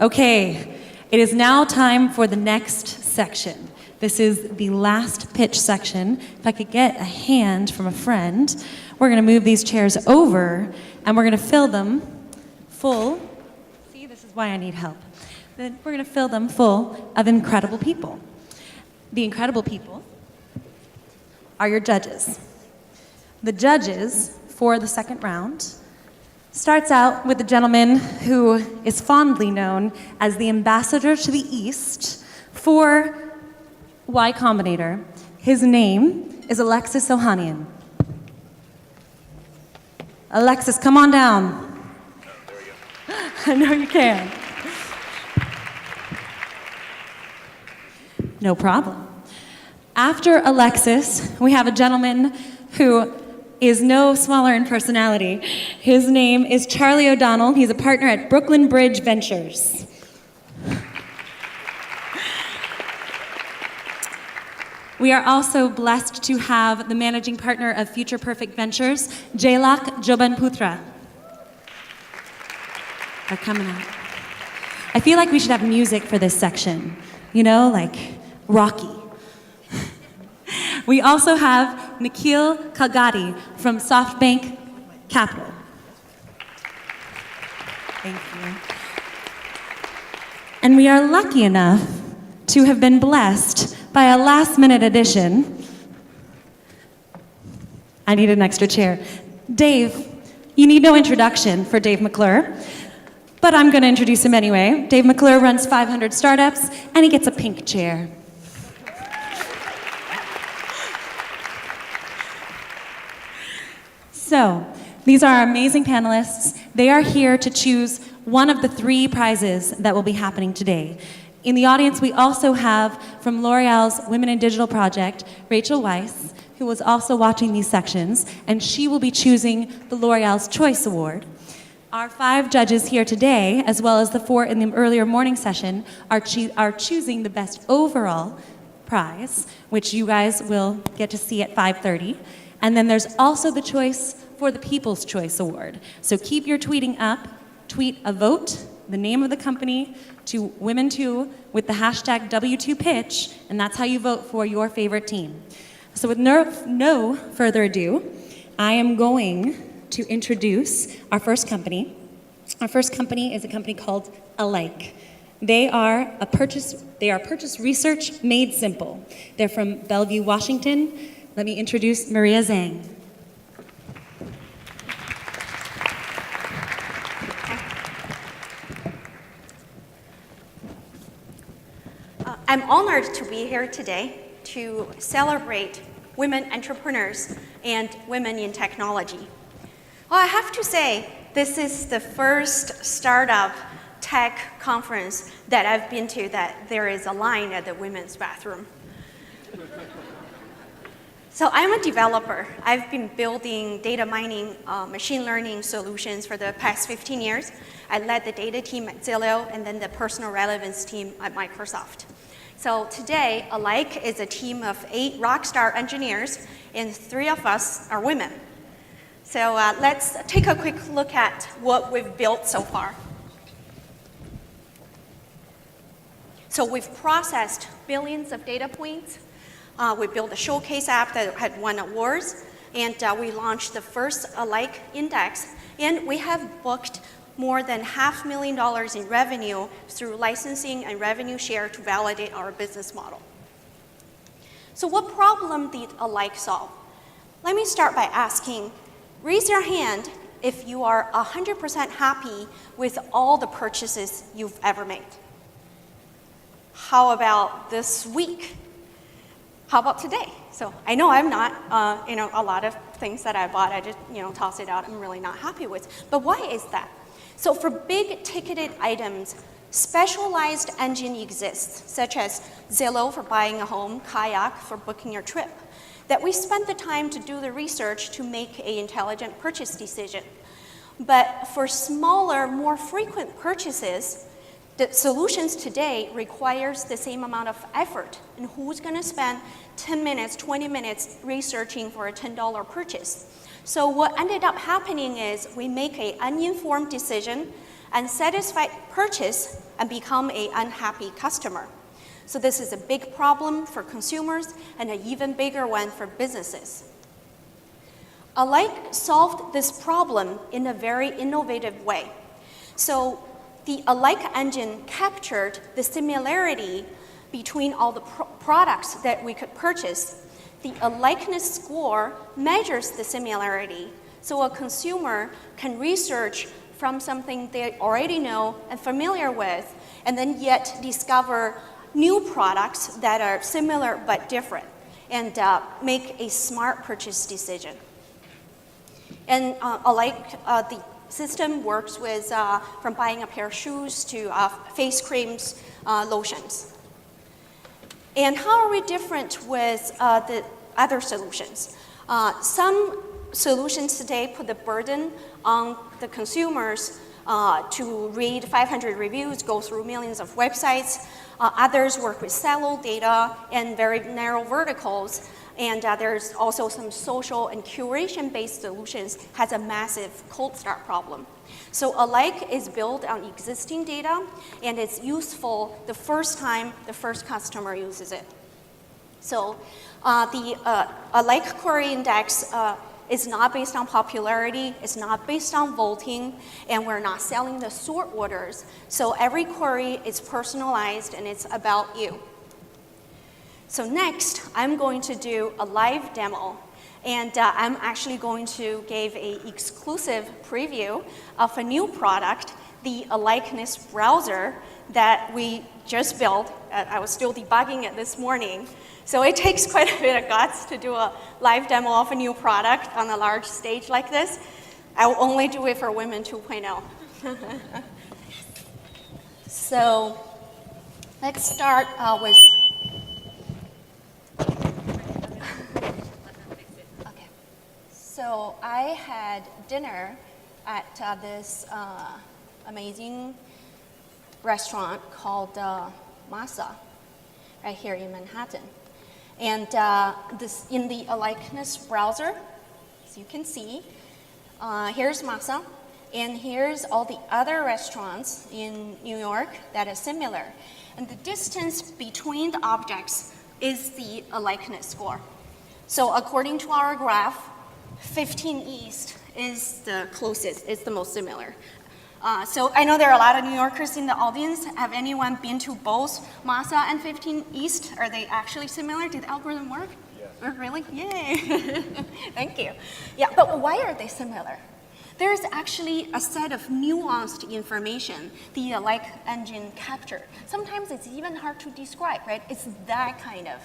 Okay, it is now time for the next section. This is the last pitch section. If I could get a hand from a friend, we're going to move these chairs over and we're going to fill them full. See, this is why I need help. Then we're going to fill them full of incredible people. The incredible people are your judges. The judges for the second round starts out with a gentleman who is fondly known as the ambassador to the East for Y Combinator. His name is Alexis Ohanian. Alexis, come on down. There we go. I know you can. No problem. After Alexis, we have a gentleman who is no smaller in personality. His name is Charlie O'Donnell. He's a partner at Brooklyn Bridge Ventures. We are also blessed to have the managing partner of FuturePerfect Ventures, Jalak Jobanputra. They're coming out. I feel like we should have music for this section, you know, like Rocky. We also have Nikhil Kalghatgi from SoftBank Capital. Thank you. And we are lucky enough to have been blessed by a last-minute addition. I need an extra chair. Dave, you need no introduction for Dave McClure, but I'm going to introduce him anyway. Dave McClure runs 500 startups, and he gets a pink chair. So, these are our amazing panelists. They are here to choose one of the 3 prizes that will be happening today. In the audience, we also have from L'Oreal's Women in Digital project, Rachel Weiss, who was also watching these sections, and she will be choosing the L'Oreal's Choice Award. Our 5 judges here today, as well as the 4 in the earlier morning session, are choosing the best overall prize, which you guys will get to see at 5:30. And then there's also the choice for the People's Choice Award. So keep your tweeting up. Tweet a vote, the name of the company, to Women2 with the hashtag W2Pitch, and that's how you vote for your favorite team. So with no further ado, I am going to introduce our first company. Our first company is a company called Alike. They are purchase research made simple. They're from Bellevue, Washington. Let me introduce Maria Zhang. I'm honored to be here today to celebrate women entrepreneurs and women in technology. Well, I have to say, this is the first startup tech conference that I've been to that there is a line at the women's bathroom. So I'm a developer. I've been building data mining, machine learning solutions for the past 15 years. I led the data team at Zillow and then the personal relevance team at Microsoft. So today, Alike is a team of 8 rockstar engineers, and 3 of us are women. So let's take a quick look at what we've built so far. So we've processed billions of data points. We built a showcase app that had won awards, and we launched the first Alike index, and we have booked more than $500,000 in revenue through licensing and revenue share to validate our business model. So what problem did Alike solve? Let me start by asking, raise your hand if you are 100% happy with all the purchases you've ever made. How about this week? How about today? So I know I'm not, a lot of things that I bought, I just, toss it out, I'm really not happy with. But why is that? So for big ticketed items, specialized engine exists, such as Zillow for buying a home, Kayak for booking your trip, that we spend the time to do the research to make an intelligent purchase decision. But for smaller, more frequent purchases, the solutions today requires the same amount of effort. And who's going to spend 10 minutes, 20 minutes researching for a $10 purchase? So what ended up happening is we make an uninformed decision unsatisfied purchase and become an unhappy customer. So this is a big problem for consumers and an even bigger one for businesses. Alike solved this problem in a very innovative way. So the Alike engine captured the similarity between all the products that we could purchase. The alikeness score measures the similarity, so a consumer can research from something they already know and familiar with, and then yet discover new products that are similar but different, and make a smart purchase decision. And the system works with from buying a pair of shoes to face creams, lotions. And how are we different with the other solutions? Some solutions today put the burden on the consumers to read 500 reviews, go through millions of websites. Others work with silo data and very narrow verticals. And there's also some social and curation-based solutions has a massive cold start problem. So Alike is built on existing data, and it's useful the first time the first customer uses it. So the Alike query index is not based on popularity, it's not based on voting, and we're not selling the sort orders. So every query is personalized and it's about you. So next, I'm going to do a live demo, and I'm actually going to give an exclusive preview of a new product, the Alikeness browser that we just built. I was still debugging it this morning. So it takes quite a bit of guts to do a live demo of a new product on a large stage like this. I will only do it for Women 2.0. So let's start with... Okay. So I had dinner at this amazing restaurant called Masa, right here in Manhattan. And this in the Alikeness browser, as you can see, here's Masa, and here's all the other restaurants in New York that are similar. And the distance between the objects is the Alikeness score. So according to our graph, 15 East is the closest, is the most similar. So I know there are a lot of New Yorkers in the audience. Have anyone been to both Masa and 15 East? Are they actually similar? Did the algorithm work? Yes. Really? Yay. Thank you. Yeah, but why are they similar? There's actually a set of nuanced information the Alike engine captured. Sometimes it's even hard to describe, right? It's that kind of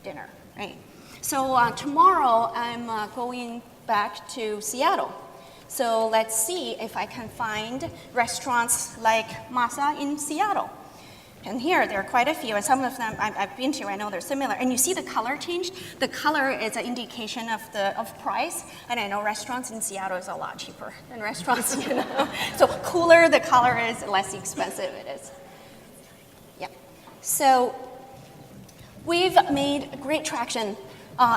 dinner, right? So tomorrow I'm going back to Seattle. So let's see if I can find restaurants like Masa in Seattle. And here, there are quite a few, and some of them I've been to, I know they're similar. And you see the color change? The color is an indication of price, and I know restaurants in Seattle is a lot cheaper than restaurants, you know. So cooler the color is, less expensive it is. Yeah. So we've made great traction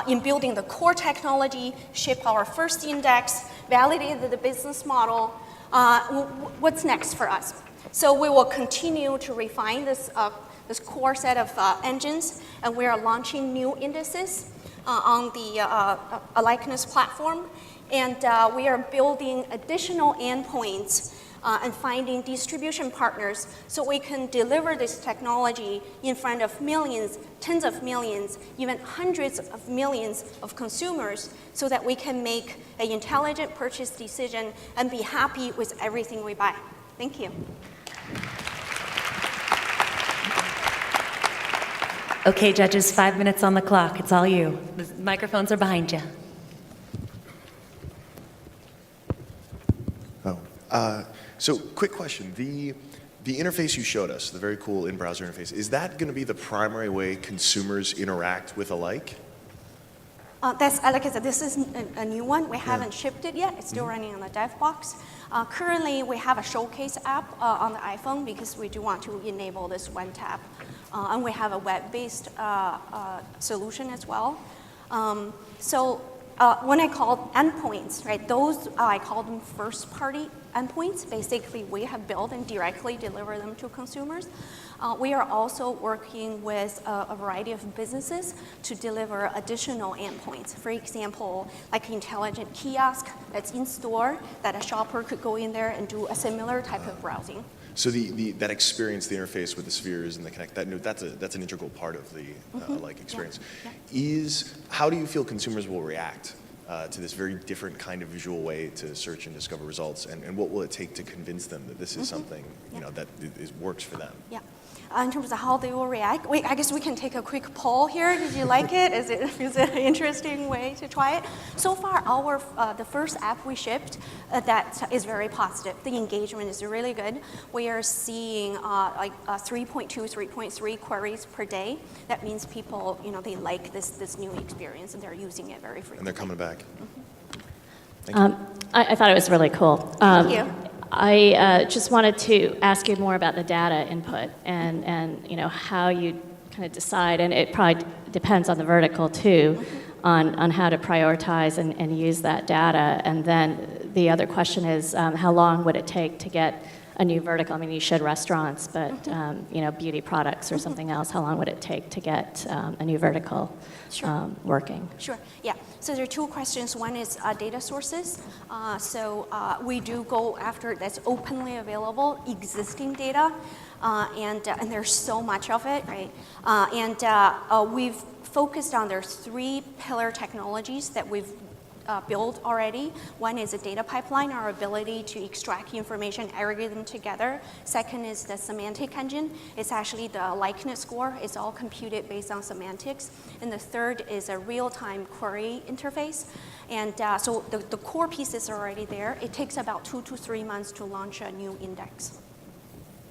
in building the core technology, ship our first index, validated the business model. What's next for us? So we will continue to refine this core set of engines, and we are launching new indices on the Alikeness platform, and we are building additional endpoints and finding distribution partners so we can deliver this technology in front of millions, tens of millions, even hundreds of millions of consumers so that we can make an intelligent purchase decision and be happy with everything we buy. Thank you. Okay, judges, 5 minutes on the clock. It's all you. The microphones are behind you. So quick question, the interface you showed us, the very cool in-browser interface, is that going to be the primary way consumers interact with Alike? That's, like I said, this is a new one. We haven't shipped it yet. It's still running on the dev box. Currently, we have a showcase app on the iPhone because we do want to enable this one tap. And we have a web-based solution as well. So when I call endpoints, right, those, I call them first-party endpoints. Basically, we have built and directly deliver them to consumers. We are also working with a variety of businesses to deliver additional endpoints. For example, like intelligent kiosk that's in store that a shopper could go in there and do a similar type of browsing. So that experience, the interface with the spheres and the Connect, that's an integral part of the like experience. Yeah. How do you feel consumers will react to this very different kind of visual way to search and discover results, and what will it take to convince them that this is something that works for them? Yeah. In terms of how they will react, I guess we can take a quick poll here. Did you like it? Is it an interesting way to try it? So far, the first app we shipped that is very positive. The engagement is really good. We are seeing like 3.2, 3.3 queries per day. That means people, they like this new experience and they're using it very frequently. And they're coming back. Mm-hmm. Thank you. I thought it was really cool. Thank you. I just wanted to ask you more about the data input and how you kind of decide, and it probably depends on the vertical too, on how to prioritize and use that data. And then the other question is, how long would it take to get a new vertical? I mean, you said restaurants, but beauty products or something else. How long would it take to get a new vertical working? Sure. Yeah. So there are two questions. One is data sources. We do go after that's openly available existing data, and there's so much of it, right? We've focused on there's 3 pillar technologies that we've built already. One is a data pipeline, our ability to extract information, aggregate them together. Second is the semantic engine. It's actually the likeness score. It's all computed based on semantics. And the third is a real-time query interface. And so the core pieces are already there. It takes about 2 to 3 months to launch a new index.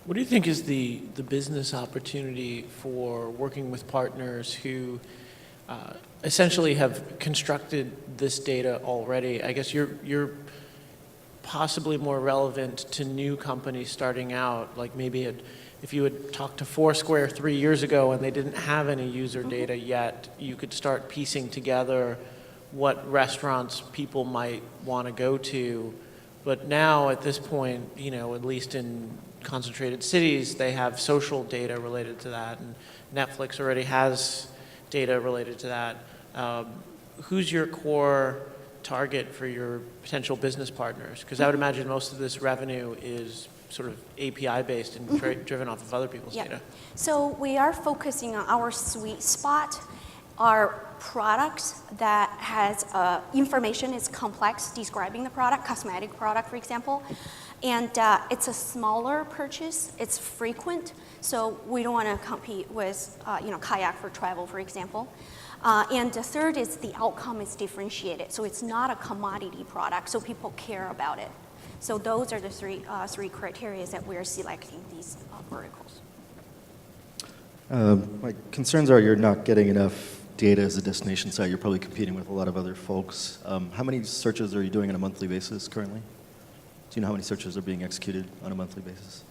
What do you think is the business opportunity for working with partners who essentially have constructed this data already? I guess you're possibly more relevant to new companies starting out. Like maybe if you had talked to Foursquare 3 years ago and they didn't have any user data yet, you could start piecing together what restaurants people might want to go to. But now at this point, at least in concentrated cities, they have social data related to that, and Netflix already has data related to that. Who's your core target for your potential business partners? Because I would imagine most of this revenue is sort of API-based and driven off of other people's data. So we are focusing on our sweet spot, our products that has information is complex, describing the product, cosmetic product, for example. And it's a smaller purchase, it's frequent, so we don't want to compete with, kayak for travel, for example. And the third is the outcome is differentiated, so it's not a commodity product, so people care about it. So those are the three criteria that we're selecting these verticals. My concerns are you're not getting enough data as a destination site. You're probably competing with a lot of other folks. How many searches are you doing on a monthly basis currently? Do you know how many searches are being executed on a monthly basis?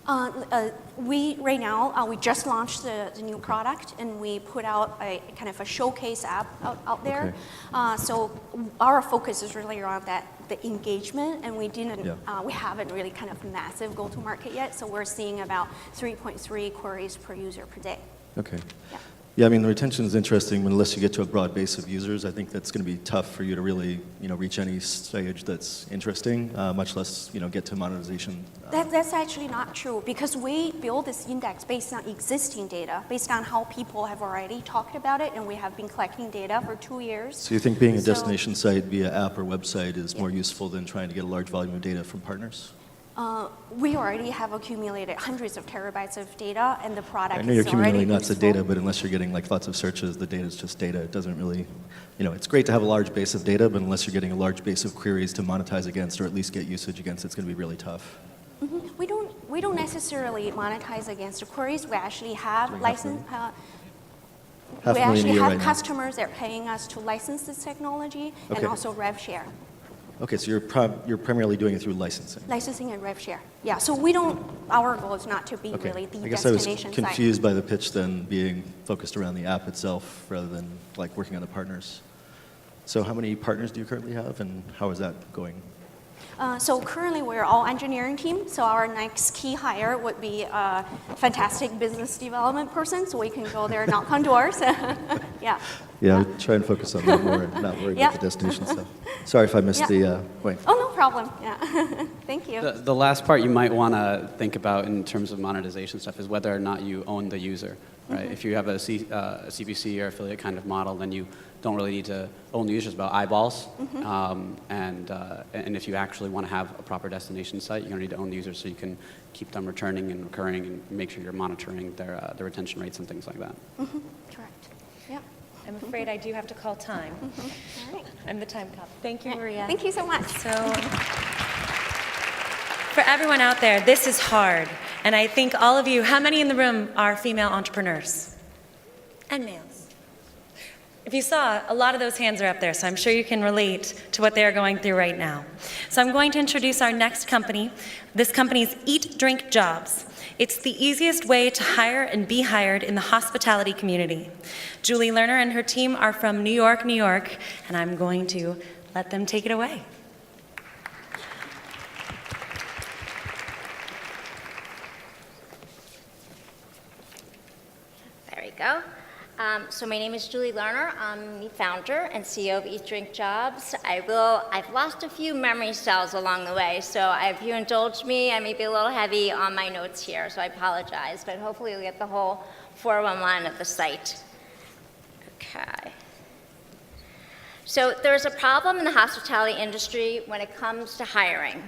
Right now, we just launched the new product, and we put out a kind of a showcase app out there. Okay. So our focus is really around the engagement, and we haven't really kind of massive go-to-market yet. So we're seeing about 3.3 queries per user per day. Okay. Yeah. Yeah, I mean, the retention is interesting unless you get to a broad base of users. I think that's going to be tough for you to really, reach any stage that's interesting, much less, get to monetization. That's actually not true, because we build this index based on existing data, based on how people have already talked about it, and we have been collecting data for 2 years. So you think being a destination site via app or website is more useful than trying to get a large volume of data from partners? We already have accumulated hundreds of terabytes of data, and the product is already I know you're accumulating lots of useful. data, but unless you're getting lots of searches, the data is just data. It doesn't really, it's great to have a large base of data, but unless you're getting a large base of queries to monetize against or at least get usage against, it's going to be really tough. Mm-hmm. We don't necessarily monetize against the queries. We actually have customers that are paying us to license this technology, and also rev share. Okay, so you're primarily doing it through licensing. Licensing and rev share. Yeah, so our goal is not to be really the I guess I was destination confused by the pitch then being focused around the app itself rather than working on the partners. So how many partners do you currently have, and how is that going? So currently we're all engineering team, so our next key hire would be a fantastic business development person, so we can go there and knock on doors. Yeah. Yeah, I'll try and focus on that more and not worry about the destination stuff. Sorry if I missed the point. Oh, no problem. Yeah. Thank you. The last part you might want to think about in terms of monetization stuff is whether or not you own the user, right? If you have a CPC or affiliate kind of model, then you don't really need to own the users, about eyeballs. And if you actually want to have a proper destination site, you're going to need to own the users so you can keep them returning and recurring and make sure you're monitoring their retention rates and things like that. Correct. Yeah. I'm afraid I do have to call time. All right. I'm the time cop. Thank you, Maria. Thank you so much. So, for everyone out there, this is hard. And I think all of you, how many in the room are female entrepreneurs? And males? If you saw, a lot of those hands are up there, so I'm sure you can relate to what they're going through right now. So I'm going to introduce our next company. This company is EatDrinkJobs. It's the easiest way to hire and be hired in the hospitality community. Julie Lerner and her team are from New York, New York, and I'm going to let them take it away. There we go. So my name is Julie Lerner. I'm the founder and CEO of EatDrinkJobs. I've lost a few memory cells along the way, so if you indulge me, I may be a little heavy on my notes here, so I apologize, but hopefully you'll get the whole 411 of the site. Okay. So there's a problem in the hospitality industry when it comes to hiring.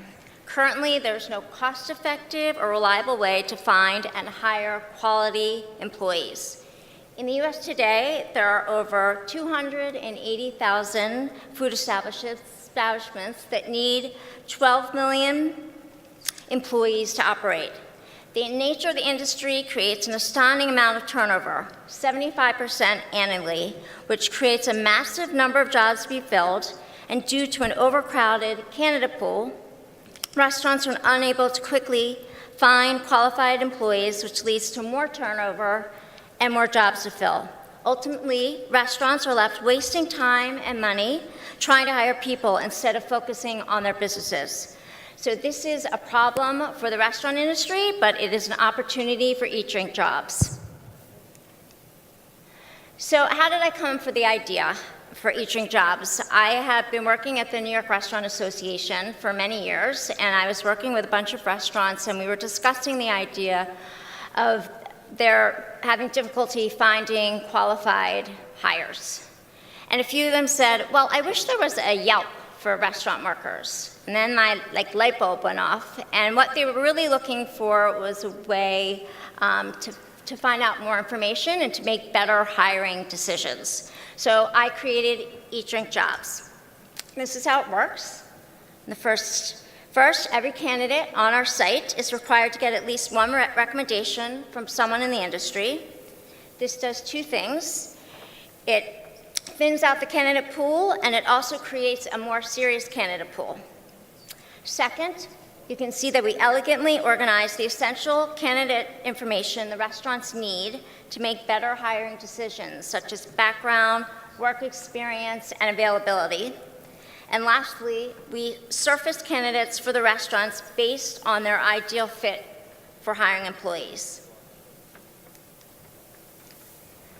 Currently, there's no cost-effective or reliable way to find and hire quality employees. In the US today, there are over 280,000 food establishments that need 12 million employees to operate. The nature of the industry creates an astounding amount of turnover, 75% annually, which creates a massive number of jobs to be filled, and due to an overcrowded candidate pool, restaurants are unable to quickly find qualified employees, which leads to more turnover and more jobs to fill. Ultimately, restaurants are left wasting time and money trying to hire people instead of focusing on their businesses. So this is a problem for the restaurant industry, but it is an opportunity for EatDrinkJobs. So how did I come for the idea for EatDrinkJobs? I have been working at the New York Restaurant Association for many years, and I was working with a bunch of restaurants, and we were discussing the idea of they're having difficulty finding qualified hires. And a few of them said, well, I wish there was a Yelp for restaurant workers. And then my light bulb went off. And what they were really looking for was a way to find out more information and to make better hiring decisions. So I created EatDrinkJobs. This is how it works. First, every candidate on our site is required to get at least one recommendation from someone in the industry. This does two things. It thins out the candidate pool, and it also creates a more serious candidate pool. Second, you can see that we elegantly organize the essential candidate information the restaurants need to make better hiring decisions, such as background, work experience, and availability. And lastly, we surface candidates for the restaurants based on their ideal fit for hiring employees.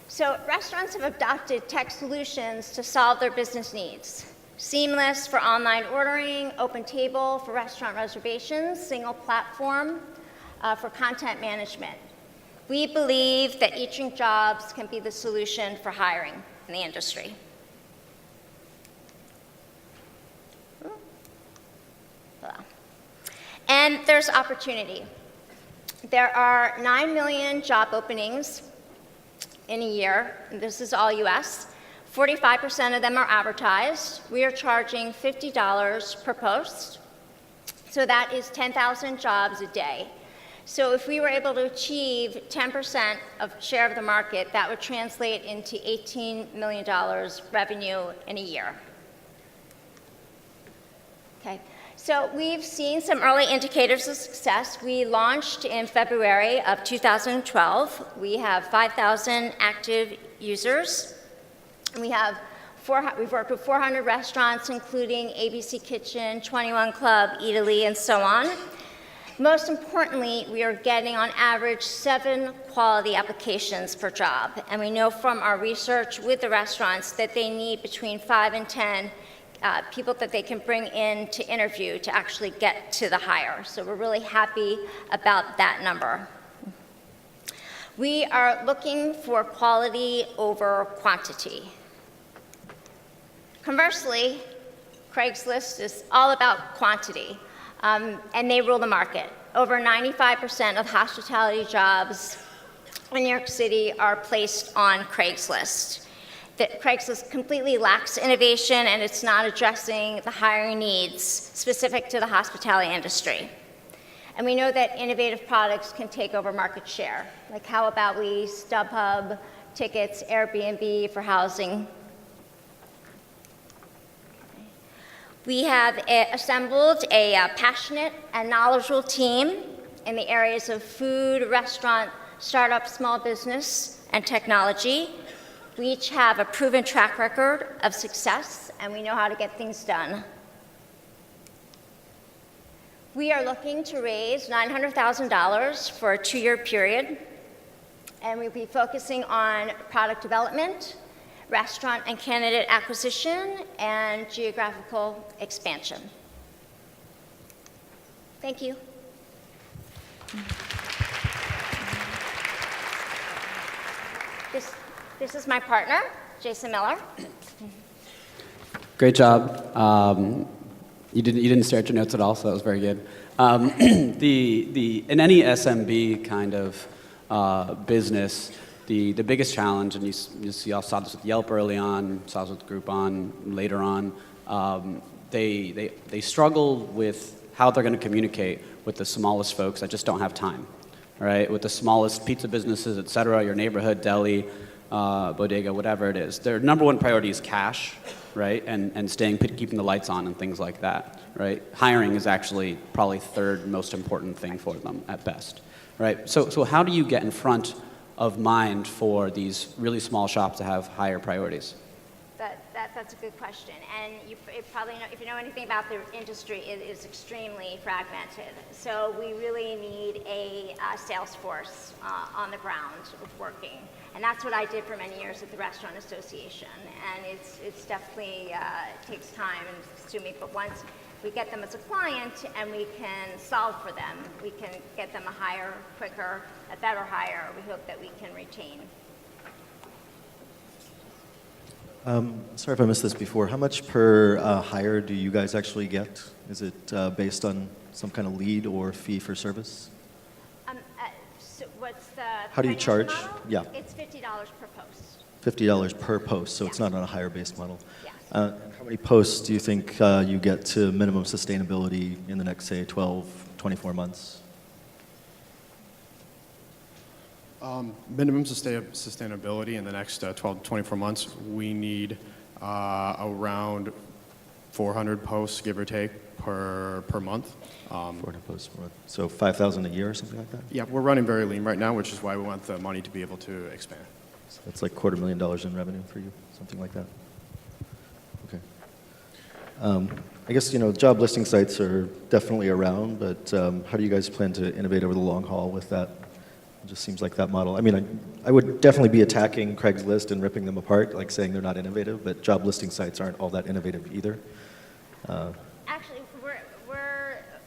So restaurants have adopted tech solutions to solve their business needs. Seamless for online ordering, OpenTable for restaurant reservations, single platform for content management. We believe that EatDrinkJobs can be the solution for hiring in the industry. And there's opportunity. There are 9 million job openings in a year. This is all US. 45% of them are advertised. We are charging $50 per post. So that is 10,000 jobs a day. So if we were able to achieve 10% of share of the market, that would translate into $18 million revenue in a year. Okay. So we've seen some early indicators of success. We launched in February of 2012. We have 5,000 active users. We have We've worked with 400 restaurants, including ABC Kitchen, 21 Club, Eat.li, and so on. Most importantly, we are getting on average 7 quality applications per job. And we know from our research with the restaurants that they need between 5 and 10 people that they can bring in to interview to actually get to the hire. So we're really happy about that number. We are looking for quality over quantity. Conversely, Craigslist is all about quantity. And they rule the market. Over 95% of hospitality jobs in New York City are placed on Craigslist. Craigslist completely lacks innovation, and it's not addressing the hiring needs specific to the hospitality industry. And we know that innovative products can take over market share. Like how about we StubHub, tickets, Airbnb for housing. We have assembled a passionate and knowledgeable team in the areas of food, restaurant, startup, small business, and technology. We each have a proven track record of success, and we know how to get things done. We are looking to raise $900,000 for a 2-year period, and we'll be focusing on product development, restaurant and candidate acquisition, and geographical expansion. Thank you. This is my partner, Jason Miller. Great job. You didn't stare at your notes at all, so that was very good. In any SMB kind of business, the biggest challenge, and you saw this with Yelp early on, saw this with Groupon later on, they struggle with how they're going to communicate with the smallest folks that just don't have time, right? With the smallest pizza businesses, et cetera, your neighborhood deli, bodega, whatever it is. Their number one priority is cash, right? And keeping the lights on and things like that, right? Hiring is actually probably third most important thing for them at best, right? So how do you get in front of mind for these really small shops to have higher priorities? That's a good question. And you probably know, if you know anything about the industry, it is extremely fragmented. So we really need a sales force on the ground working. And that's what I did for many years at the Restaurant Association. And it's definitely, it takes time and it's consuming, but once we get them as a client and we can solve for them, we can get them a hire quicker, a better hire, we hope that we can retain. Sorry if I missed this before. How much per hire do you guys actually get? Is it based on some kind of lead or fee for service? So what's the How do you charge? model? Yeah. It's $50 per post. $50 per post, so it's Yes. not on a hire-based model. Yes. How many posts do you think you get to minimum sustainability in the next, say, 12, 24 months? Minimum sustainability in the next 12 to 24 months, we need around 400 posts, give or take, per month. 400 posts per month. So 5,000 a year or something like that? Yeah, we're running very lean right now, which is why we want the money to be able to expand. So that's like $250,000 in revenue for you, something like that? Okay. I guess, job listing sites are definitely around, but how do you guys plan to innovate over the long haul with that? It just seems like that model. I mean, I would definitely be attacking Craigslist and ripping them apart, like saying they're not innovative, but job listing sites aren't all that innovative either. Actually,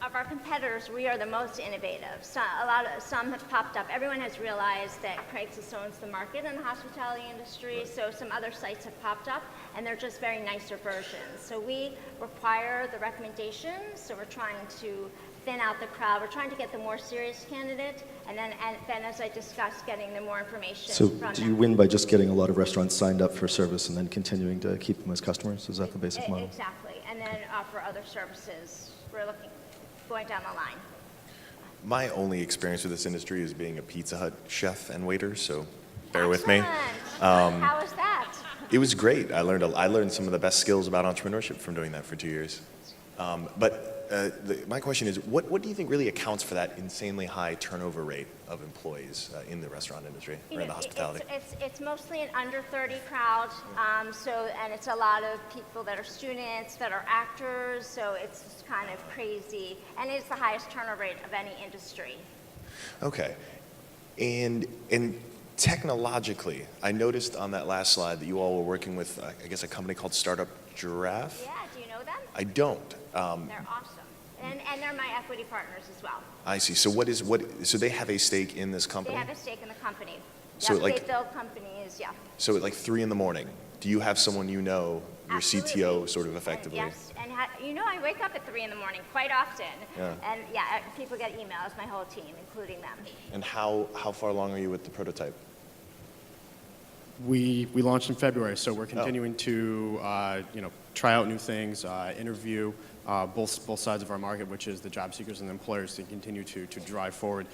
of our competitors, we are the most innovative. Some have popped up. Everyone has realized that Craigslist owns the market in the hospitality industry, so some other sites have popped up, and they're just very nicer versions. So we require the recommendations, so we're trying to thin out the crowd. We're trying to get the more serious candidate, and then as I discussed, getting the more information So from do them. you win by just getting a lot of restaurants signed up for service and then continuing to keep them as customers? Is that the basic model? Exactly, and then offer other services. We're going down the line. My only experience with this industry is being a Pizza Hut chef and waiter, so bear with me. Excellent. How was that? It was great. I learned some of the best skills about entrepreneurship from doing that for 2 years. But my question is, what do you think really accounts for that insanely high turnover rate of employees in the restaurant industry or in the hospitality? It's mostly an under 30 crowd, and it's a lot of people that are students, that are actors, so it's just kind of crazy. And it's the highest turnover rate of any industry. Okay. And technologically, I noticed on that last slide that you all were working with, I guess, a company called Startup Giraffe. Yeah, do you know them? I don't. They're awesome. And they're my equity partners as well. I see. So so they have a stake in this company? They have a stake in the company. So Yeah, like- they build companies, yeah. So at like 3 in the morning, do you have someone you know, your Absolutely. CTO sort of effectively? Yes, and I wake up at 3 in the morning quite often. Yeah. And people get emails, my whole team, including them. And how far along are you with the prototype? We launched in February, so we're continuing to try out new things, interview both sides of our market, which is the job seekers and the employers, to continue to drive forward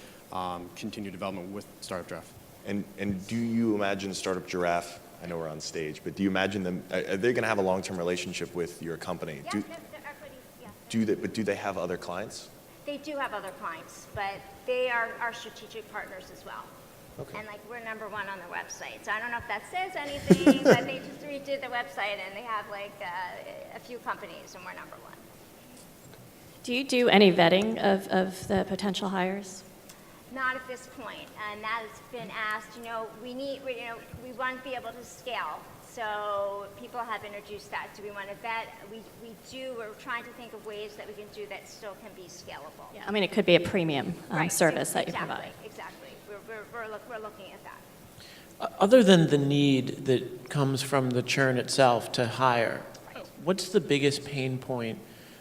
continued development with Startup Giraffe. And do you imagine Startup Giraffe? I know we're on stage, but do you imagine them? Are they going to have a long-term relationship with your company? Yeah, they're equity, yeah. Do they have other clients? They do have other clients, but they are our strategic partners as well. Okay. And we're #1 on their website. So I don't know if that says anything, but they just redid the website and they have a few companies and we're #1. Do you do any vetting of the potential hires? Not at this point, and that has been asked. We want to be able to scale. So people have introduced that. Do we want to vet? We do. We're trying to think of ways that we can do that still can be scalable. Yeah, I mean, it could be a premium Right, service that you provide. Exactly. We're looking at that. Other than the need that comes from the churn itself to hire, what's the biggest pain point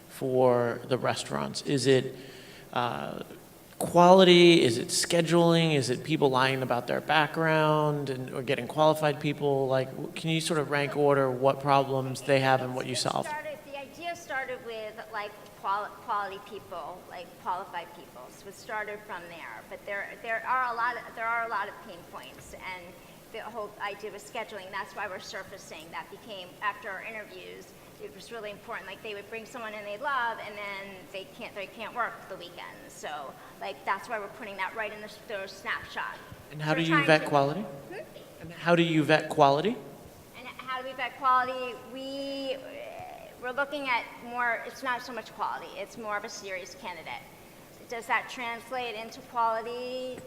for the restaurants? Is it quality? Is it scheduling? Is it people lying about their background or getting qualified people? Can you sort of rank order what problems they have and what you solve? The idea started with quality people, qualified people. So it started from there. But there are a lot of pain points, and the whole idea was scheduling. That's why we're surfacing. That became, after our interviews, it was really important. They would bring someone in they love, and then they can't work the weekends. So that's why we're putting that right in the snapshot. And how do you vet quality? And how do you vet quality? And how do we vet quality? We're looking at more. It's not so much quality. It's more of a serious candidate. Does that translate into quality?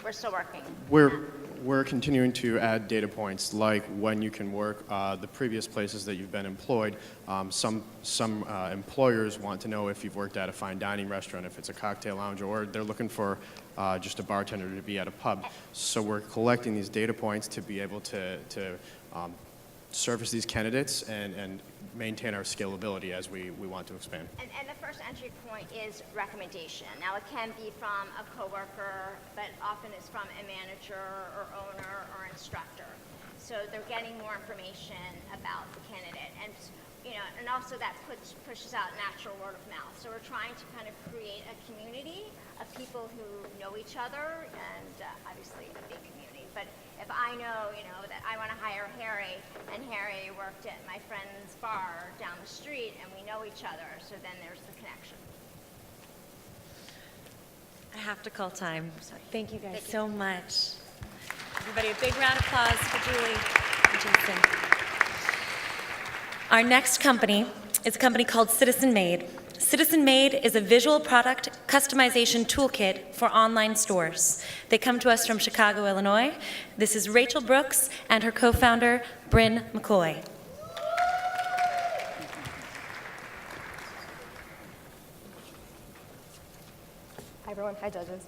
We're still working. We're continuing to add data points like when you can work, the previous places that you've been employed. Some employers want to know if you've worked at a fine dining restaurant, if it's a cocktail lounge, or they're looking for just a bartender to be at a pub. So we're collecting these data points to be able to surface these candidates and maintain our scalability as we want to expand. And the first entry point is recommendation. Now, it can be from a coworker, but often it's from a manager or owner or instructor. So they're getting more information about the candidate. And also that pushes out natural word of mouth. So we're trying to kind of create a community of people who know each other, and obviously a big community. But if I know, that I want to hire Harry, and Harry worked at my friend's bar down the street, and we know each other, so then there's the connection. I have to call time. So thank you guys so much. Everybody, a big round of applause for Julie and Jason. Our next company is a company called Citizen Made. Citizen Made is a visual product customization toolkit for online stores. They come to us from Chicago, Illinois. This is Rachel Brooks and her co-founder, Bryn McCoy. Hi, everyone. Hi, judges.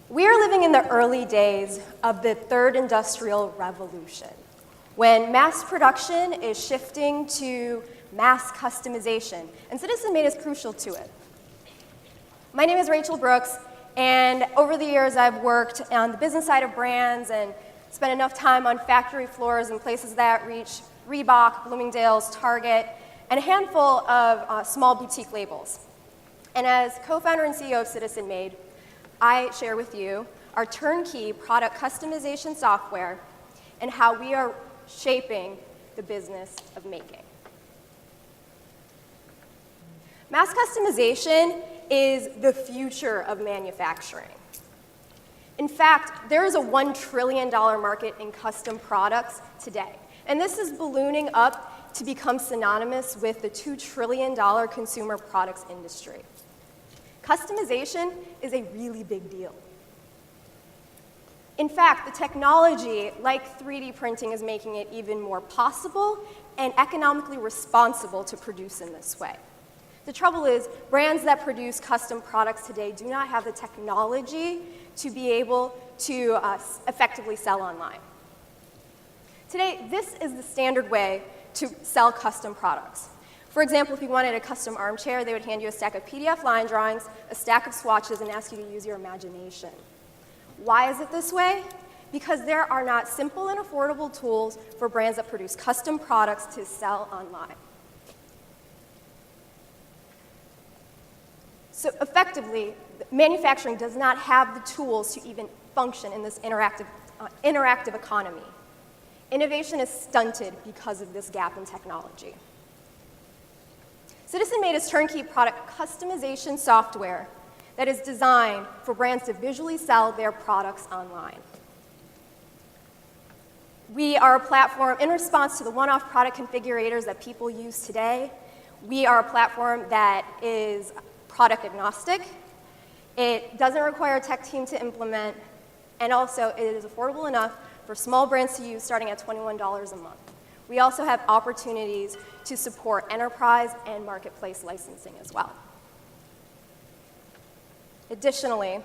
We are living in the early days of the third industrial revolution, when mass production is shifting to mass customization, and Citizen Made is crucial to it. My name is Rachel Brooks, and over the years I've worked on the business side of brands and spent enough time on factory floors in places that reach Reebok, Bloomingdale's, Target, and a handful of small boutique labels. And as co-founder and CEO of Citizen Made, I share with you our turnkey product customization software and how we are shaping the business of making. Mass customization is the future of manufacturing. In fact, there is a $1 trillion market in custom products today, and this is ballooning up to become synonymous with the $2 trillion consumer products industry. Customization is a really big deal. In fact, the technology, like 3D printing, is making it even more possible and economically responsible to produce in this way. The trouble is, brands that produce custom products today do not have the technology to be able to effectively sell online. Today, this is the standard way to sell custom products. For example, if you wanted a custom armchair, they would hand you a stack of PDF line drawings, a stack of swatches, and ask you to use your imagination. Why is it this way? Because there are not simple and affordable tools for brands that produce custom products to sell online. So effectively, manufacturing does not have the tools to even function in this interactive economy. Innovation is stunted because of this gap in technology. Citizen Made is turnkey product customization software that is designed for brands to visually sell their products online. We are a platform in response to the one-off product configurators that people use today. We are a platform that is product agnostic. It doesn't require a tech team to implement, and also it is affordable enough for small brands to use starting at $21 a month. We also have opportunities to support enterprise and marketplace licensing as well. Additionally,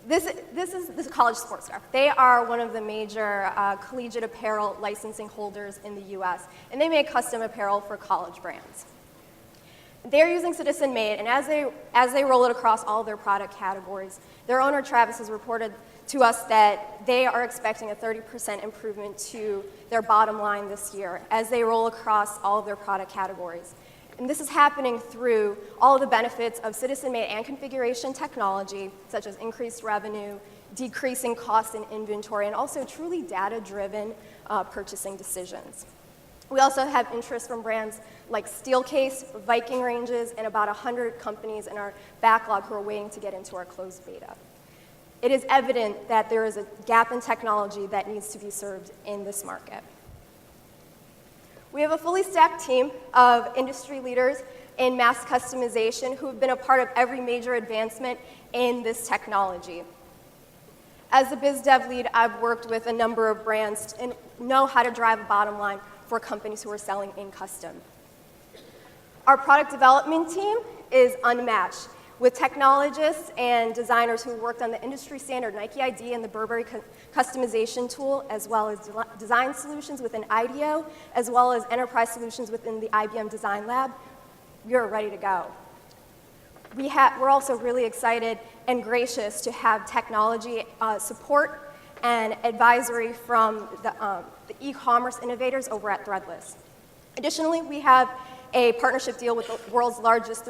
this is College Sportswear. They are one of the major collegiate apparel licensing holders in the US, and they make custom apparel for college brands. They're using Citizen Made, and as they roll it across all of their product categories, their owner, Travis, has reported to us that they are expecting a 30% improvement to their bottom line this year as they roll across all of their product categories. And this is happening through all of the benefits of Citizen Made and configuration technology, such as increased revenue, decreasing costs in inventory, and also truly data-driven purchasing decisions. We also have interest from brands like Steelcase, Viking Ranges, and about 100 companies in our backlog who are waiting to get into our closed beta. It is evident that there is a gap in technology that needs to be served in this market. We have a fully staffed team of industry leaders in mass customization who have been a part of every major advancement in this technology. As the biz dev lead, I've worked with a number of brands and know how to drive a bottom line for companies who are selling in custom. Our product development team is unmatched, with technologists and designers who worked on the industry standard Nike ID and the Burberry customization tool, as well as design solutions within IDEO, as well as enterprise solutions within the IBM Design Lab. You're ready to go. We're also really excited and gracious to have technology support and advisory from the e-commerce innovators over at Threadless. Additionally, we have a partnership deal with the world's largest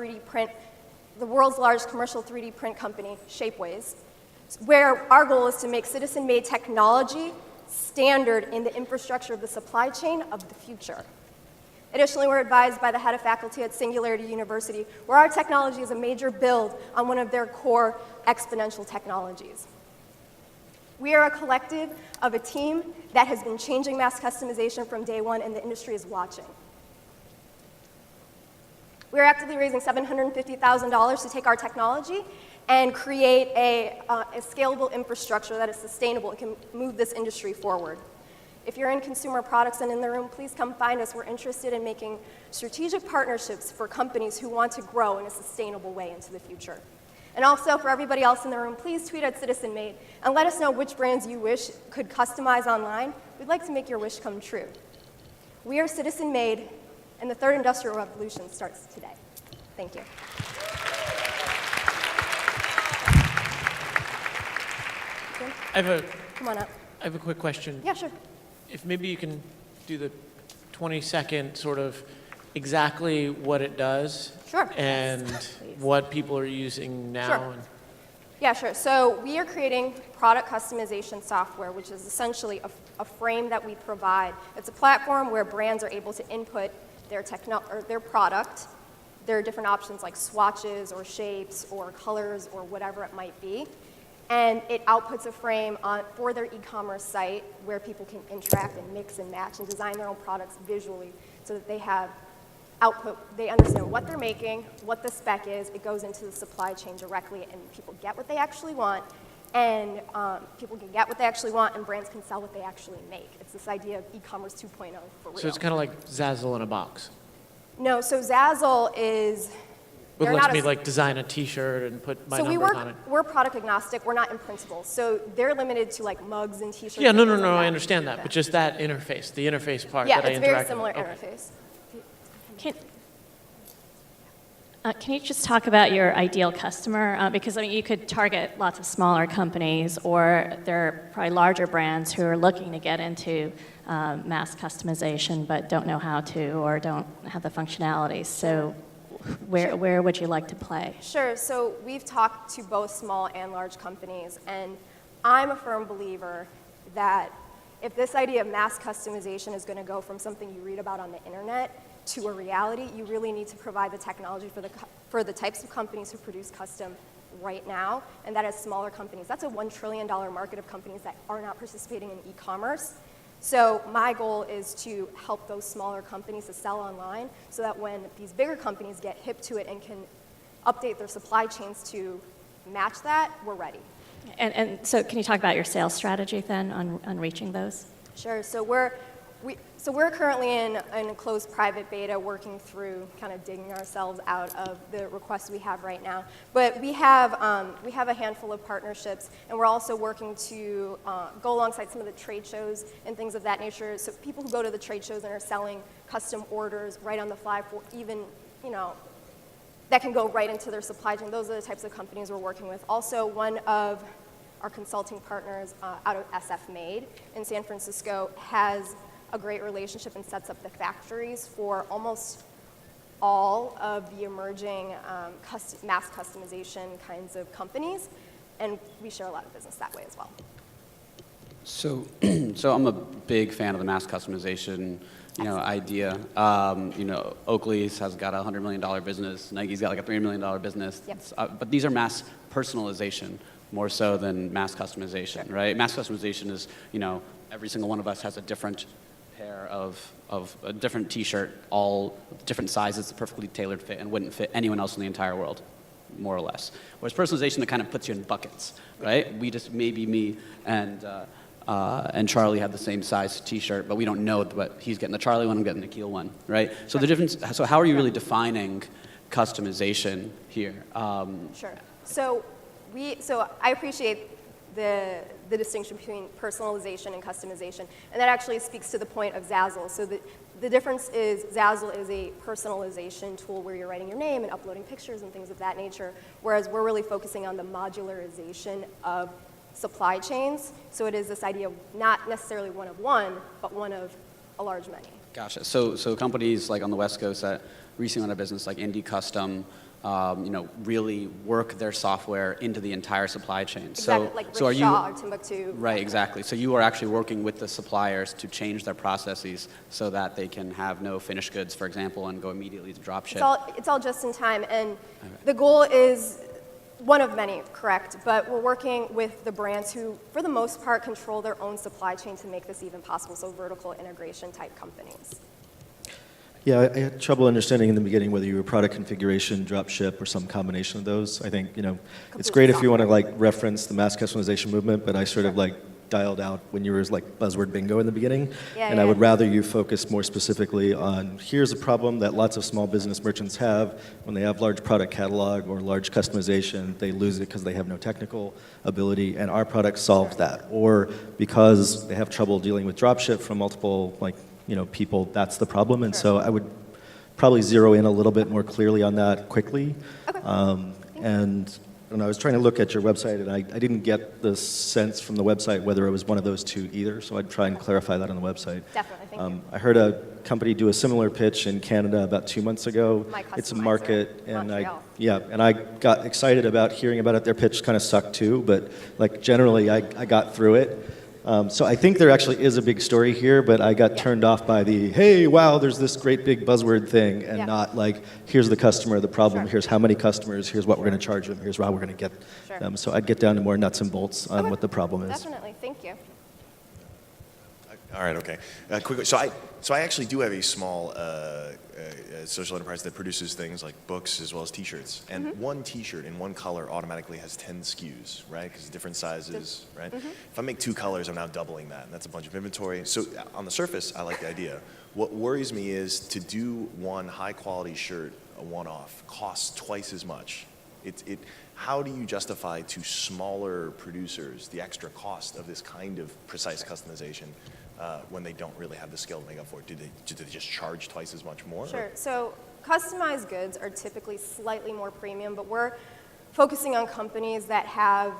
commercial 3D print company, Shapeways, where our goal is to make citizen-made technology standard in the infrastructure of the supply chain of the future. Additionally, we're advised by the head of faculty at Singularity University, where our technology is a major build on one of their core exponential technologies. We are a collective of a team that has been changing mass customization from day one, and the industry is watching. We're actively raising $750,000 to take our technology and create a scalable infrastructure that is sustainable and can move this industry forward. If you're in consumer products and in the room, please come find us. We're interested in making strategic partnerships for companies who want to grow in a sustainable way into the future. And also, for everybody else in the room, please tweet at Citizen Made and let us know which brands you wish could customize online. We'd like to make your wish come true. We are Citizen Made, and the third industrial revolution starts today. Thank you. Come on up. I have a quick question. Yeah, sure. If maybe you can do the 20-second sort of exactly what it does. Sure. And what people are using now. Sure. Yeah, sure. So we are creating product customization software, which is essentially a frame that we provide. It's a platform where brands are able to input their product. There are different options like swatches or shapes or colors or whatever it might be. And it outputs a frame for their e-commerce site where people can interact and mix and match and design their own products visually so that they have output, they understand what they're making, what the spec is, it goes into the supply chain directly, and people get what they actually want, and people can get what they actually want, and brands can sell what they actually make. It's this idea of e-commerce 2.0 for real. So it's kind of like Zazzle in a box. No, so Zazzle is... It lets me like design a T-shirt and put my number on it. We're product agnostic. We're not in principle. So they're limited to like mugs and T-shirts. Yeah, no, I understand that. But just that interface, the interface part that I interact with. Yeah, it's very similar interface. Can you just talk about your ideal customer? Because I mean, you could target lots of smaller companies, or there are probably larger brands who are looking to get into mass customization but don't know how to or don't have the functionality. So where would you like to play? Sure. So we've talked to both small and large companies, and I'm a firm believer that if this idea of mass customization is going to go from something you read about on the internet to a reality, you really need to provide the technology for the types of companies who produce custom right now, and that is smaller companies. That's a $1 trillion market of companies that are not participating in e-commerce. So my goal is to help those smaller companies to sell online so that when these bigger companies get hip to it and can update their supply chains to match that, we're ready. And so can you talk about your sales strategy then on reaching those? Sure. So we're currently in a closed private beta working through kind of digging ourselves out of the requests we have right now. But we have a handful of partnerships, and we're also working to go alongside some of the trade shows and things of that nature. So people who go to the trade shows and are selling custom orders right on the fly for even, that can go right into their supply chain. Those are the types of companies we're working with. Also, one of our consulting partners out of SF Made in San Francisco has a great relationship and sets up the factories for almost all of the emerging mass customization kinds of companies, and we share a lot of business that way as well. So I'm a big fan of the mass customization, idea. Oakley's has got a $100 million business. Nike's got like a $3 million business. Yep. But these are mass personalization more so than mass customization, right? Mass customization is, every single one of us has a different pair of a different T-shirt, all different sizes, perfectly tailored fit, and wouldn't fit anyone else in the entire world, more or less. Whereas personalization, that kind of puts you in buckets, right? We just, maybe me and Charlie have the same size T-shirt, but we don't know what he's getting the Charlie one, I'm getting the Nikhil one, right? So the difference. So how are you really defining customization here? Sure. So I appreciate the distinction between personalization and customization, and that actually speaks to the point of Zazzle. So the difference is Zazzle is a personalization tool where you're writing your name and uploading pictures and things of that nature, whereas we're really focusing on the modularization of supply chains. So it is this idea of not necessarily one of one, but one of a large many. Gotcha. So companies like on the West Coast that recently went out of business, like Indie Custom, really work their software into the entire supply chain. Exactly, like Rick Shaw or Timbuktu. Right, exactly. So you are actually working with the suppliers to change their processes so that they can have no finished goods, for example, and go immediately to drop ship. It's all just in time, and the goal is one of many, correct, but we're working with the brands who, for the most part, control their own supply chain to make this even possible, so vertical integration type companies. Yeah, I had trouble understanding in the beginning whether you were product configuration, drop ship, or some combination of those. I think, it's great if you want to reference the mass customization movement, but I sort of dialed out when you were buzzword bingo in the beginning. I would rather you focus more specifically on here's a problem that lots of small business merchants have when they have large product catalog or large customization, they lose it because they have no technical ability, and our product solves that. Or because they have trouble dealing with drop ship from multiple people, that's the problem. And so I would probably zero in a little bit more clearly on that quickly. Okay. And I was trying to look at your website, and I didn't get the sense from the website whether it was one of those two either, so I'd try and clarify that on the website. Definitely, thank you. I heard a company do a similar pitch in Canada about 2 months ago. It's a market, and I got excited about hearing about it. Their pitch kind of sucked too, but generally I got through it. So I think there actually is a big story here, but I got turned off by the, hey, wow, there's this great big buzzword thing, and not like, here's the customer, the problem, here's how many customers, here's what we're going to charge them, here's how we're going to get them. So I'd get down to more nuts and bolts on what the problem is. Definitely, thank you. All right, okay. Quickly, so I actually do have a small social enterprise that produces things like books as well as T-shirts. And one T-shirt in one color automatically has 10 SKUs, right? Because different sizes, right? If I make 2 colors, I'm now doubling that, and that's a bunch of inventory. So on the surface, I like the idea. What worries me is to do one high-quality shirt, a one-off, costs twice as much. How do you justify to smaller producers the extra cost of this kind of precise customization when they don't really have the skill to make up for it? Do they just charge twice as much more? Sure. So customized goods are typically slightly more premium, but we're focusing on companies that have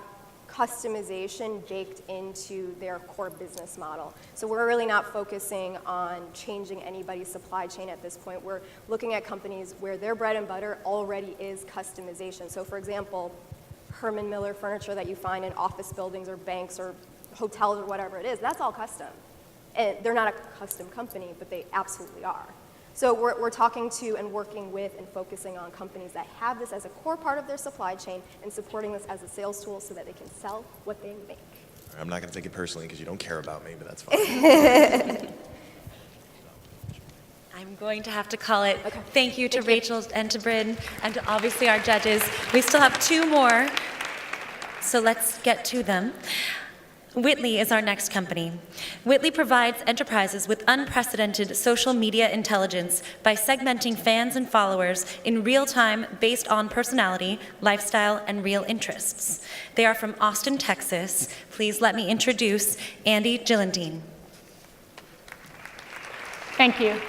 customization baked into their core business model. So we're really not focusing on changing anybody's supply chain at this point. We're looking at companies where their bread and butter already is customization. So for example, Herman Miller furniture that you find in office buildings or banks or hotels or whatever it is, that's all custom. And they're not a custom company, but they absolutely are. So we're talking to and working with and focusing on companies that have this as a core part of their supply chain and supporting this as a sales tool so that they can sell what they make. I'm not going to take it personally because you don't care about me, but that's fine. I'm going to have to call it. Thank you to Rachel and to Bryn and to obviously our judges. We still have 2 more, so let's get to them. Whitley is our next company. Whitley provides enterprises with unprecedented social media intelligence by segmenting fans and followers in real time based on personality, lifestyle, and real interests. They are from Austin, Texas. Please let me introduce Andy Gillendine. Thank you.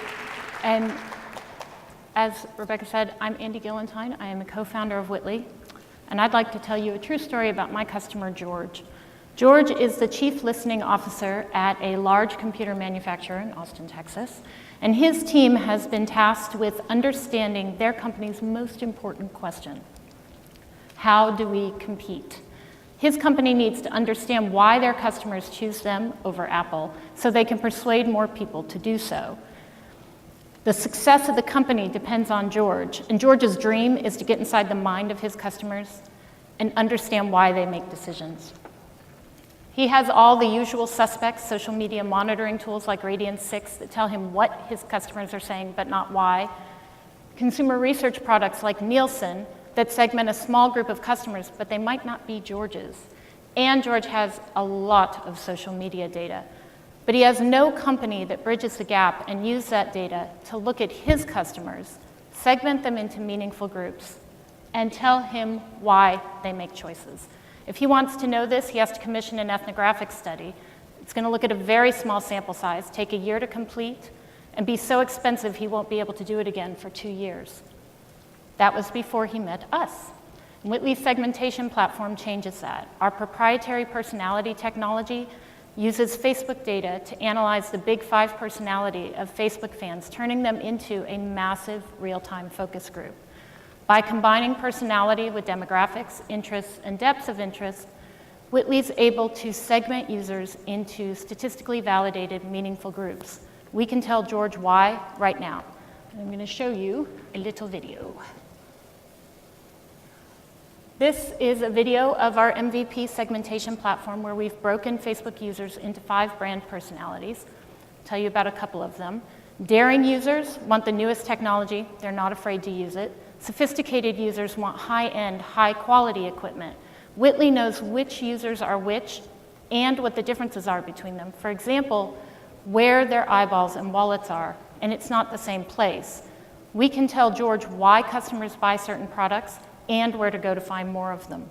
And as Rebecca said, I'm Andy Gillentine. I am a co-founder of Whitley. And I'd like to tell you a true story about my customer, George. George is the chief listening officer at a large computer manufacturer in Austin, Texas. And his team has been tasked with understanding their company's most important question. How do we compete? His company needs to understand why their customers choose them over Apple so they can persuade more people to do so. The success of the company depends on George, and George's dream is to get inside the mind of his customers and understand why they make decisions. He has all the usual suspects, social media monitoring tools like Radian6 that tell him what his customers are saying but not why. Consumer research products like Nielsen that segment a small group of customers, but they might not be George's. And George has a lot of social media data. But he has no company that bridges the gap and uses that data to look at his customers, segment them into meaningful groups, and tell him why they make choices. If he wants to know this, he has to commission an ethnographic study. It's going to look at a very small sample size, take a year to complete, and be so expensive he won't be able to do it again for 2 years. That was before he met us. Whitley's segmentation platform changes that. Our proprietary personality technology uses Facebook data to analyze the big 5 personality of Facebook fans, turning them into a massive real-time focus group. By combining personality with demographics, interests, and depths of interest, Whitley's able to segment users into statistically validated, meaningful groups. We can tell George why right now. I'm going to show you a little video. This is a video of our MVP segmentation platform where we've broken Facebook users into 5 brand personalities. I'll tell you about a couple of them. Daring users want the newest technology. They're not afraid to use it. Sophisticated users want high-end, high-quality equipment. Whitley knows which users are which and what the differences are between them. For example, where their eyeballs and wallets are, and it's not the same place. We can tell George why customers buy certain products and where to go to find more of them.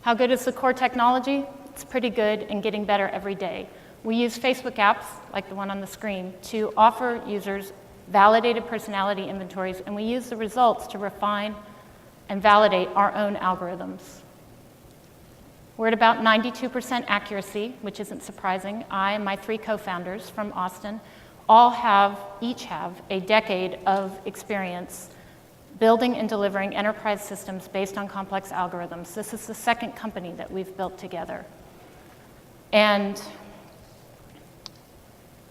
How good is the core technology? It's pretty good and getting better every day. We use Facebook apps, like the one on the screen, to offer users validated personality inventories, and we use the results to refine and validate our own algorithms. We're at about 92% accuracy, which isn't surprising. I and my 3 co-founders from Austin each have a decade of experience building and delivering enterprise systems based on complex algorithms. This is the 2nd company that we've built together. And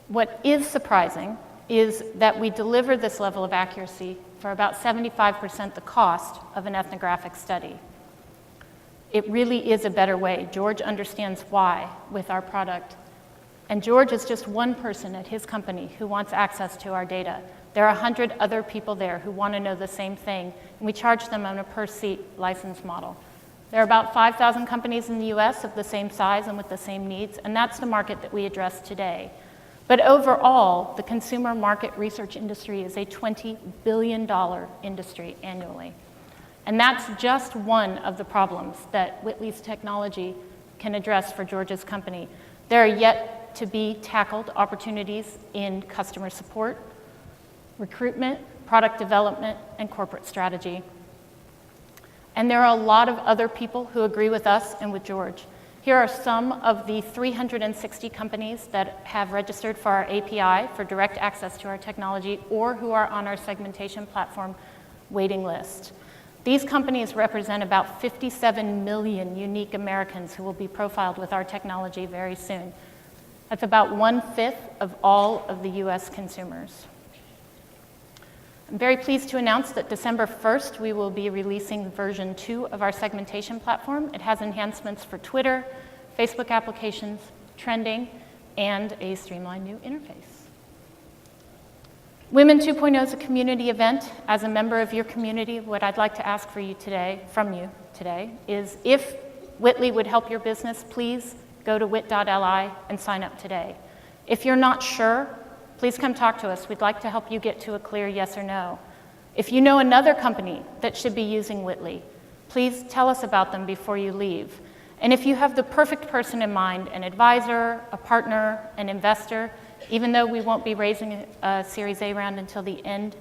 what is surprising is that we deliver this level of accuracy for about 75% the cost of an ethnographic study. It really is a better way. George understands why with our product. And George is just one person at his company who wants access to our data. There are 100 other people there who want to know the same thing, and we charge them on a per-seat license model. There are about 5,000 companies in the US of the same size and with the same needs, and that's the market that we address today. But overall, the consumer market research industry is a $20 billion industry annually. And that's just one of the problems that Whitley's technology can address for George's company. There are yet to be tackled opportunities in customer support, recruitment, product development, and corporate strategy. And there are a lot of other people who agree with us and with George. Here are some of the 360 companies that have registered for our API for direct access to our technology or who are on our segmentation platform waiting list. These companies represent about 57 million unique Americans who will be profiled with our technology very soon. That's about 1/5 of all of the US consumers. I'm very pleased to announce that December 1st, we will be releasing version 2 of our segmentation platform. It has enhancements for Twitter, Facebook applications, trending, and a streamlined new interface. Women 2.0 is a community event. As a member of your community, what I'd like to ask from you today, is if Whitley would help your business, please go to Whit.li and sign up today. If you're not sure, please come talk to us. We'd like to help you get to a clear yes or no. If you know another company that should be using Whitley, please tell us about them before you leave. And if you have the perfect person in mind, an advisor, a partner, an investor, even though we won't be raising a Series A round until the end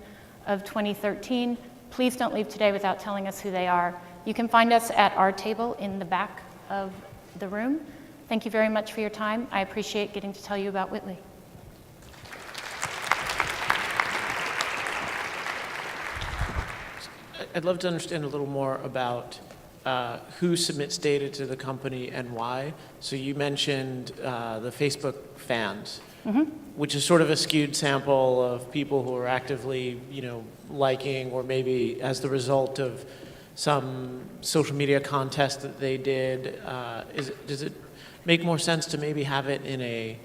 of 2013, please don't leave today without telling us who they are. You can find us at our table in the back of the room. Thank you very much for your time. I appreciate getting to tell you about Whitley. I'd love to understand a little more about who submits data to the company and why. So you mentioned the Facebook fans, which is sort of a skewed sample of people who are actively, liking, or maybe as the result of some social media contest that they did. Does it make more sense to maybe have it in a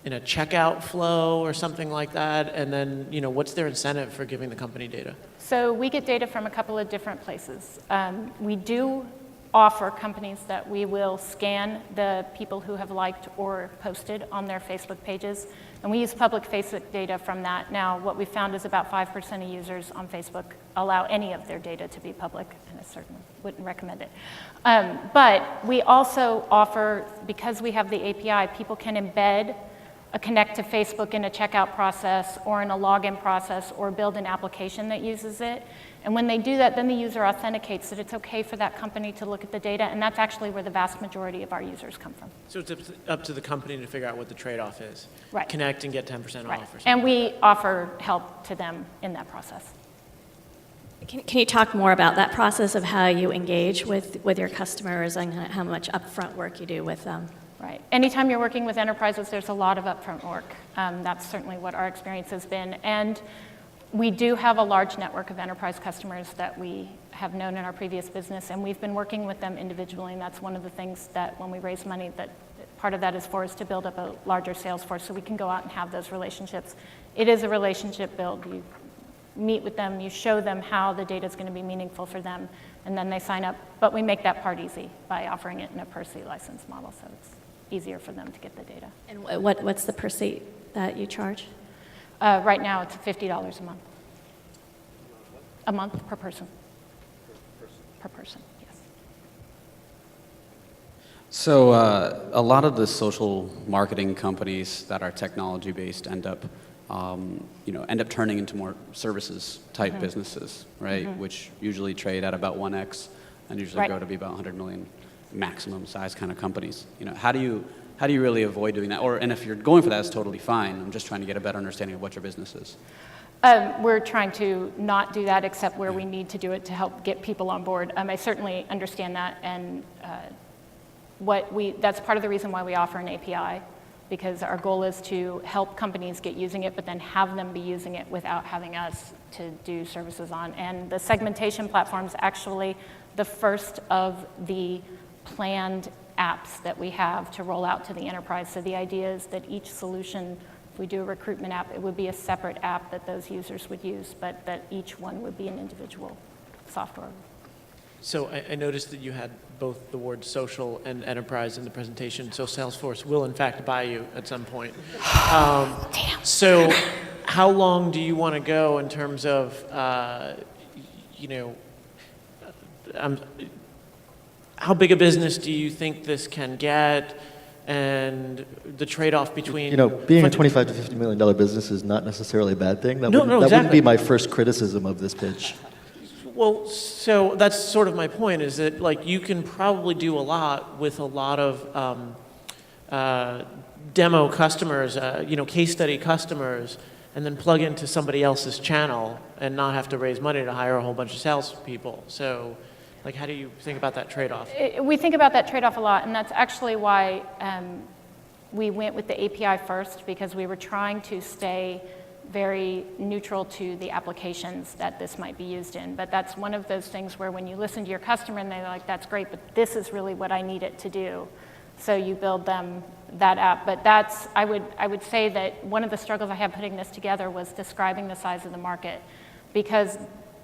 checkout flow or something like that? And then, what's their incentive for giving the company data? So we get data from a couple of different places. We do offer companies that we will scan the people who have liked or posted on their Facebook pages, and we use public Facebook data from that. Now, what we found is about 5% of users on Facebook allow any of their data to be public, and I certainly wouldn't recommend it. But we also offer, because we have the API, people can embed a connect to Facebook in a checkout process or in a login process or build an application that uses it. And when they do that, then the user authenticates that it's okay for that company to look at the data, and that's actually where the vast majority of our users come from. So it's up to the company to figure out what the trade-off is. Right. Connect and get 10% off or something. And we offer help to them in that process. Can you talk more about that process of how you engage with your customers and how much upfront work you do with them? Right. Anytime you're working with enterprises, there's a lot of upfront work. That's certainly what our experience has been. And we do have a large network of enterprise customers that we have known in our previous business, and we've been working with them individually, and that's one of the things that when we raise money, that part of that is for us to build up a larger sales force so we can go out and have those relationships. It is a relationship build. You meet with them, you show them how the data is going to be meaningful for them, and then they sign up. But we make that part easy by offering it in a per-seat license model, so it's easier for them to get the data. And what's the per seat that you charge? Right now, it's $50 a month. A month per person. Per person, yes. So a lot of the social marketing companies that are technology-based end up turning into more services type businesses, right? Which usually trade at about 1x and usually grow to be about 100 million maximum size kind of companies. How do you really avoid doing that? And if you're going for that, it's totally fine. I'm just trying to get a better understanding of what your business is. We're trying to not do that except where we need to do it to help get people on board. I certainly understand that, and that's part of the reason why we offer an API, because our goal is to help companies get using it, but then have them be using it without having us to do services on. And the segmentation platform is actually the first of the planned apps that we have to roll out to the enterprise. So the idea is that each solution, if we do a recruitment app, it would be a separate app that those users would use, but that each one would be an individual software. So I noticed that you had both the word social and enterprise in the presentation, so Salesforce will in fact buy you at some point. So how long do you want to go in terms of, how big a business do you think this can get, and the trade-off between... Being a $25 to $50 million business is not necessarily a bad thing. That exactly. wouldn't be my first criticism of this pitch. Well, so that's sort of my point, is that like you can probably do a lot with a lot of demo customers, case study customers, and then plug into somebody else's channel and not have to raise money to hire a whole bunch of salespeople. So, like, how do you think about that trade-off? We think about that trade-off a lot, and that's actually why we went with the API first, because we were trying to stay very neutral to the applications that this might be used in. But that's one of those things where when you listen to your customer and they're like, that's great, but this is really what I need it to do. So you build them that app. But I would say that one of the struggles I had putting this together was describing the size of the market, because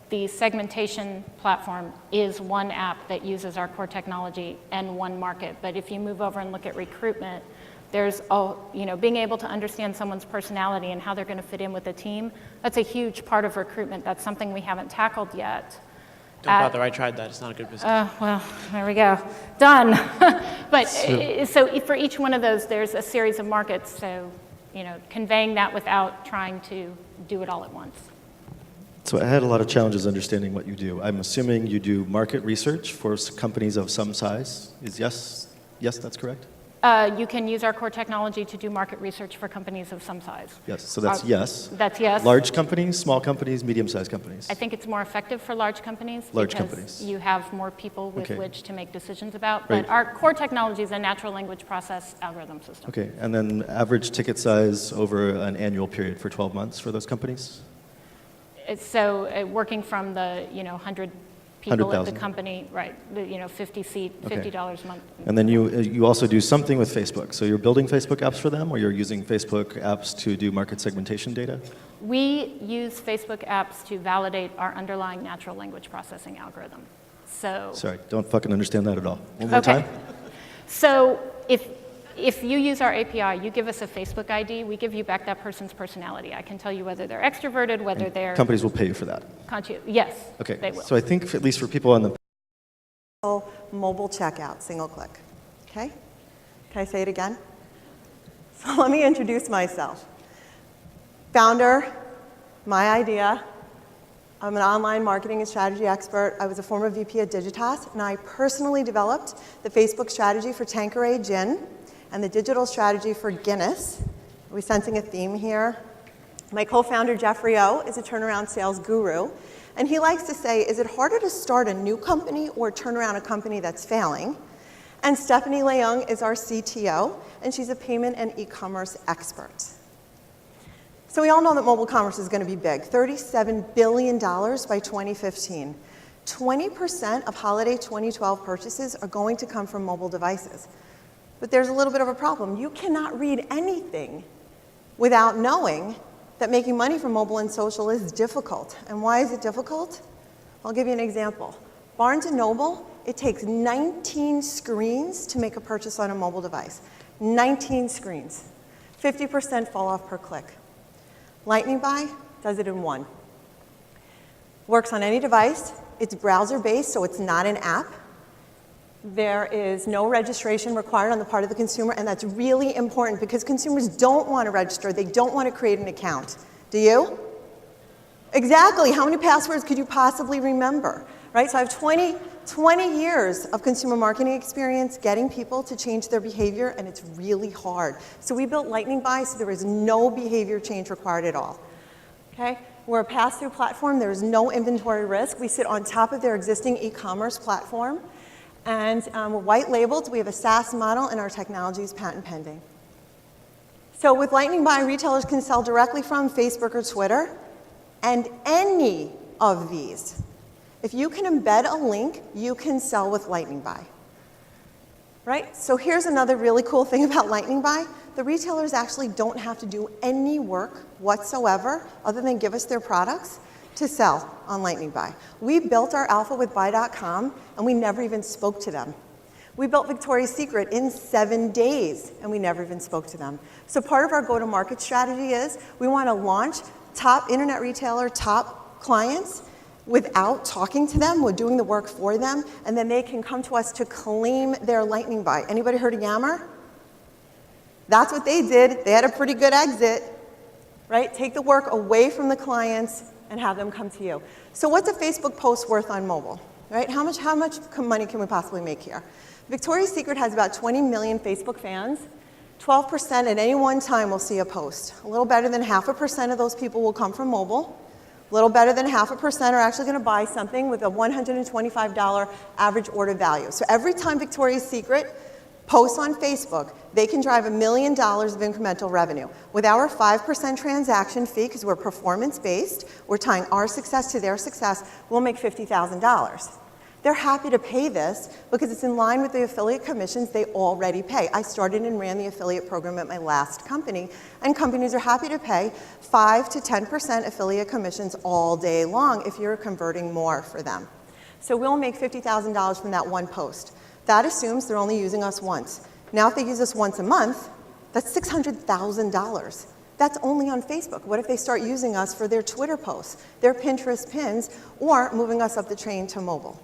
the segmentation platform is one app that uses our core technology and one market. But if you move over and look at recruitment, there's, being able to understand someone's personality and how they're going to fit in with the team. That's a huge part of recruitment. That's something we haven't tackled yet. Don't bother, I tried that. It's not a good business. Well, there we go. Done. But so for each one of those, there's a series of markets. So, conveying that without trying to do it all at once. So I had a lot of challenges understanding what you do. I'm assuming you do market research for companies of some size. Yes, that's correct? You can use our core technology to do market research for companies of some size. Yes, so that's yes. That's yes. Large companies, small companies, medium-sized companies? I think it's more effective for large companies because you have more people with which to make decisions about. Right. But our core technology is a natural language process algorithm system. Okay, and then average ticket size over an annual period for 12 months for those companies? So working from the 100 people at the 100,000. company, right? 50 seat, $50 a month. And then you also do something with Facebook. So you're building Facebook apps for them, or you're using Facebook apps to do market segmentation data? We use Facebook apps to validate our underlying natural language processing algorithm. So. Sorry, don't fucking understand that at all. One more time. So if you use our API, you give us a Facebook ID, we give you back that person's personality. I can tell you whether they're extroverted, whether they're... Companies will pay you for that? Yes, okay. They will. So I think, at least for people on the... Mobile checkout, single click. Okay? Can I say it again? So let me introduce myself. Founder, my idea. I'm an online marketing and strategy expert. I was a former VP at Digitas, and I personally developed the Facebook strategy for Tanqueray Gin and the digital strategy for Guinness. Are we sensing a theme here? My co-founder, Jeffrey O, is a turnaround sales guru, and he likes to say, is it harder to start a new company or turn around a company that's failing? And Stephanie Leung is our CTO, and she's a payment and e-commerce expert. So we all know that mobile commerce is going to be big, $37 billion by 2015. 20% of holiday 2012 purchases are going to come from mobile devices. But there's a little bit of a problem. You cannot read anything without knowing that making money from mobile and social is difficult. And why is it difficult? I'll give you an example. Barnes & Noble, it takes 19 screens to make a purchase on a mobile device. 19 screens. 50% fall off per click. LightningBuy does it in one. Works on any device. It's browser-based, so it's not an app. There is no registration required on the part of the consumer, and that's really important because consumers don't want to register. They don't want to create an account. Do you? Exactly. How many passwords could you possibly remember? Right? So I have 20 years of consumer marketing experience getting people to change their behavior, and it's really hard. So we built LightningBuy so there is no behavior change required at all. Okay? We're a pass-through platform. There is no inventory risk. We sit on top of their existing e-commerce platform. And we're white labeled. We have a SaaS model, and our technology is patent pending. So with LightningBuy, retailers can sell directly from Facebook or Twitter, and any of these. If you can embed a link, you can sell with LightningBuy. Right? So here's another really cool thing about LightningBuy. The retailers actually don't have to do any work whatsoever other than give us their products to sell on LightningBuy. We built our alpha with Buy.com, and we never even spoke to them. We built Victoria's Secret in 7 days, and we never even spoke to them. So part of our go-to-market strategy is we want to launch top internet retailer, top clients without talking to them. We're doing the work for them, and then they can come to us to claim their LightningBuy. Anybody heard of Yammer? That's what they did. They had a pretty good exit, right? Take the work away from the clients and have them come to you. So what's a Facebook post worth on mobile, right? How much money can we possibly make here? Victoria's Secret has about 20 million Facebook fans. 12% at any one time will see a post. A little better than 0.5% of those people will come from mobile. A little better than 0.5% are actually going to buy something with a $125 average order value. So every time Victoria's Secret posts on Facebook, they can drive $1 million of incremental revenue. With our 5% transaction fee, because we're performance-based, we're tying our success to their success, we'll make $50,000. They're happy to pay this because it's in line with the affiliate commissions they already pay. I started and ran the affiliate program at my last company, and companies are happy to pay 5 to 10% affiliate commissions all day long if you're converting more for them. So we'll make $50,000 from that one post. That assumes they're only using us once. Now if they use us once a month, that's $600,000. That's only on Facebook. What if they start using us for their Twitter posts, their Pinterest pins, or moving us up the train to mobile?